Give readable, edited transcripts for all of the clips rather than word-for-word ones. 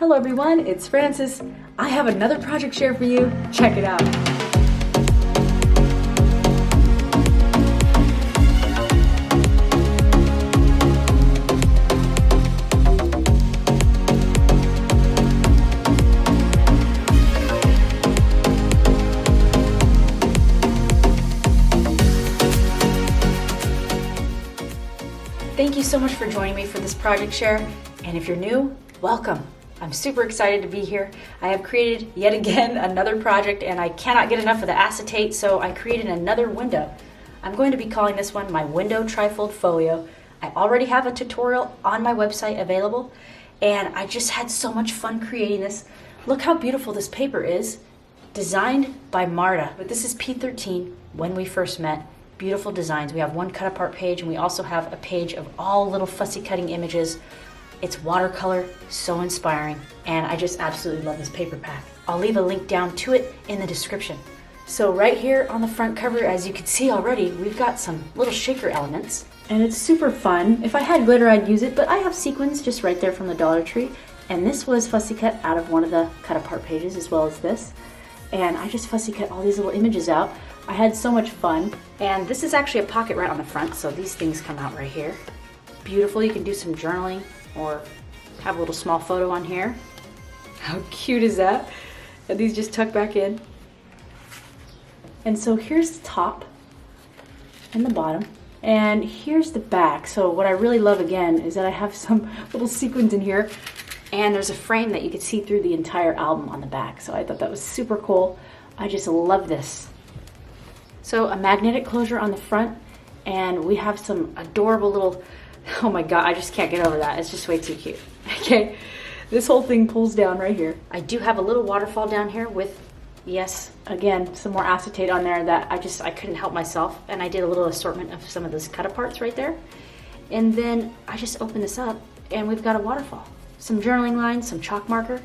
Hello everyone, it's Francis. I have another project share for you. Check it out. Thank you so much for joining me for this project share. And if you're new, welcome. I'm super excited to be here. I have created yet again another project and I cannot get enough of the acetate, so I created another window. I'm going to be calling this one my Window Trifold Folio. I already have a tutorial on my website available and I just had so much fun creating this. Look how beautiful this paper is. Designed by Marta, but this is P13, When We First Met. Beautiful designs. We have one cut apart page and we also have a page of all little fussy cutting images. It's watercolor, so inspiring, and I just absolutely love this paper pack. I'll leave a link down to it in the description. So right here on the front cover, as you can see already, we've got some little shaker elements, and it's super fun. If I had glitter, I'd use it, but I have sequins just right there from the Dollar Tree, and this was fussy cut out of one of the cut apart pages as well as this, and I just fussy cut all these little images out. I had so much fun, and this is actually a pocket right on the front, so these things come out right here. Beautiful. You can do some journaling or have a little small photo on here. How cute is that? And these just tuck back in. And so here's the top and the bottom, and here's the back. So what I really love again is that I have some little sequins in here, and there's a frame that you can see through the entire album on the back. So I thought that was super cool. I just love this. So a magnetic closure on the front, and we have some adorable little, oh my god, I just can't get over that. It's just way too cute. Okay, this whole thing pulls down right here. I do have a little waterfall down here with, yes, again, some more acetate on there that I couldn't help myself. And I did a little assortment of some of those cut aparts right there. And then I just open this up and we've got a waterfall. Some journaling lines, some chalk marker.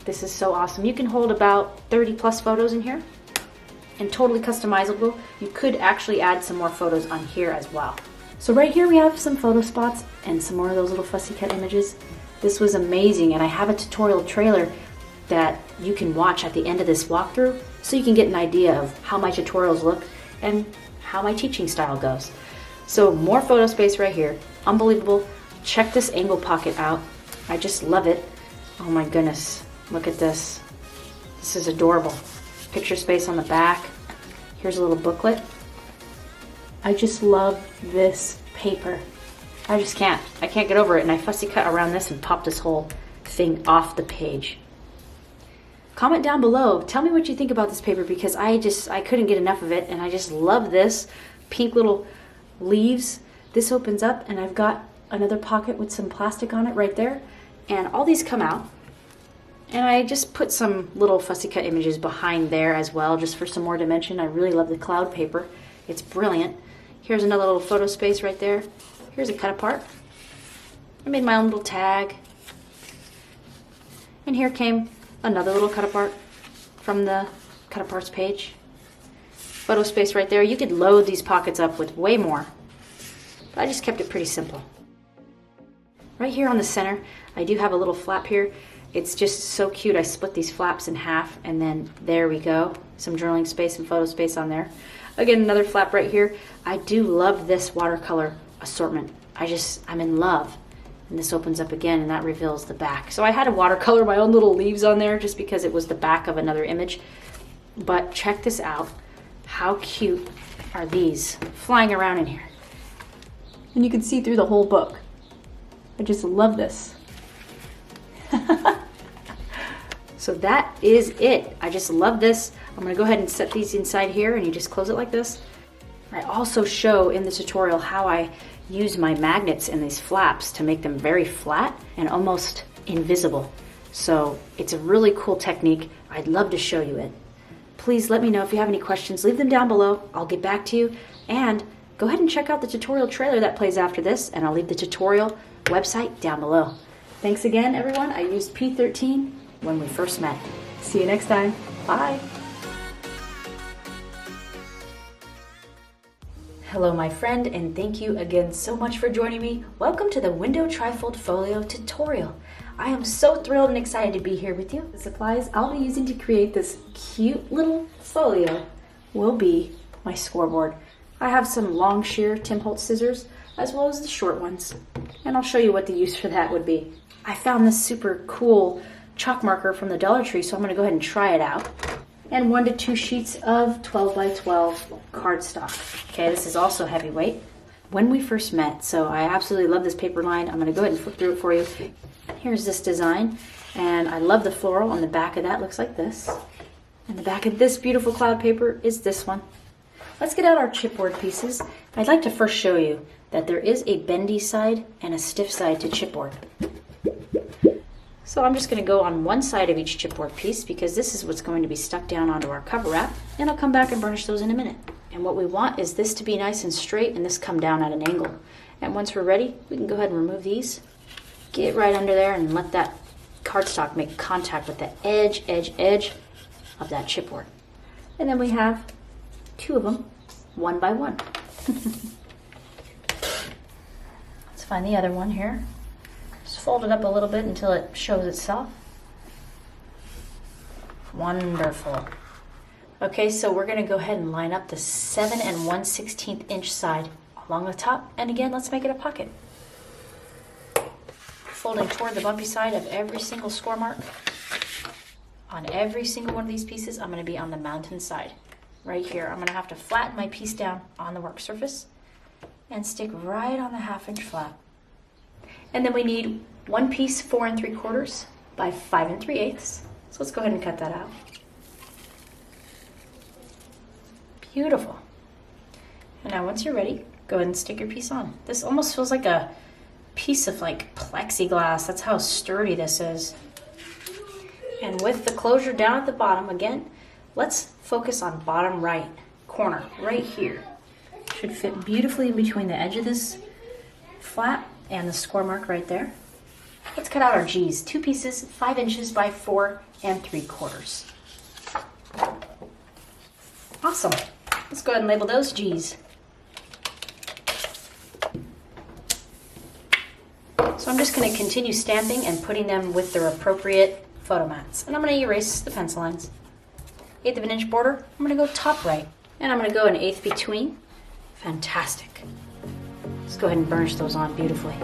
This is so awesome. You can hold about 30 plus photos in here and totally customizable. You could actually add some more photos on here as well. So right here we have some photo spots and some more of those little fussy cut images. This was amazing, and I have a tutorial trailer that you can watch at the end of this walkthrough so you can get an idea of how my tutorials look and how my teaching style goes. So more photo space right here. Unbelievable. Check this angle pocket out. I just love it. Oh my goodness. Look at this. This is adorable. Picture space on the back. Here's a little booklet. I just love this paper. I can't get over it, and I fussy cut around this and pop this whole thing off the page. Comment down below. Tell me what you think about this paper, because I couldn't get enough of it, and I just love this. Pink little leaves. This opens up and I've got another pocket with some plastic on it right there, and all these come out. And I just put some little fussy cut images behind there as well, just for some more dimension. I really love the cloud paper. It's brilliant. Here's another little photo space right there. Here's a cut apart. I made my own little tag. And here came another little cut apart from the cut aparts page. Photo space right there. You could load these pockets up with way more, but I just kept it pretty simple. Right here on the center, I do have a little flap here. It's just so cute. I split these flaps in half, and then there we go. Some journaling space and photo space on there. Again, another flap right here. I do love this watercolor assortment. I'm in love. And this opens up again, and that reveals the back. So I had to watercolor my own little leaves on there just because it was the back of another image. But check this out. How cute are these flying around in here? And you can see through the whole book. I just love this. So that is it. I just love this. I'm gonna go ahead and set these inside here, and you just close it like this. I also show in the tutorial how I use my magnets in these flaps to make them very flat and almost invisible. So it's a really cool technique. I'd love to show you it. Please let me know if you have any questions. Leave them down below. I'll get back to you. And go ahead and check out the tutorial trailer that plays after this, and I'll leave the tutorial website down below. Thanks again, everyone. I used P13 when we first met. See you next time. Bye. Hello, my friend, and thank you again so much for joining me. Welcome to the Window Trifold Folio tutorial. I am so thrilled and excited to be here with you. The supplies I'll be using to create this cute little folio will be my scoreboard. I have some long shear Tim Holtz scissors as well as the short ones, and I'll show you what the use for that would be. I found this super cool chalk marker from the Dollar Tree, so I'm going to go ahead and try it out. And 1 to 2 sheets of 12 by 12 cardstock. Okay, this is also heavyweight. When we first met, so I absolutely love this paper line. I'm going to go ahead and flip through it for you. Here's this design, and I love the floral on the back of that. Looks like this. And the back of this beautiful cloud paper is this one. Let's get out our chipboard pieces. I'd like to first show you that there is a bendy side and a stiff side to chipboard. So I'm just going to go on one side of each chipboard piece because this is what's going to be stuck down onto our cover wrap, and I'll come back and burnish those in a minute. And what we want is this to be nice and straight and this come down at an angle. And once we're ready, we can go ahead and remove these, get right under there and let that cardstock make contact with the edge of that chipboard. And then we have 2 of them, 1 by 1. Let's find the other one here. Just fold it up a little bit until it shows itself. Wonderful. Okay, so we're going to go ahead and line up the 7 1/16 inch side along the top. And again, let's make it a pocket. Folding toward the bumpy side of every single score mark. On every single one of these pieces, I'm going to be on the mountain side. Right here, I'm going to have to flatten my piece down on the work surface and stick right on the 1/2 inch flat. And then we need 1 piece 4 3/4 by 5 3/8. So let's go ahead and cut that out. Beautiful. And now once you're ready, go ahead and stick your piece on. This almost feels like a piece of like plexiglass. That's how sturdy this is. And with the closure down at the bottom, again, let's focus on bottom right corner, right here. Should fit beautifully in between the edge of this flap and the score mark right there. Let's cut out our G's. 2 pieces, 5 inches by 4 3/4. Awesome. Let's go ahead and label those G's. So I'm just going to continue stamping and putting them with their appropriate photo mats. And I'm going to erase the pencil lines. 1/8 of an inch border, I'm going to go top right. And I'm going to go 1/8 between. Fantastic. Let's go ahead and burnish those on beautifully.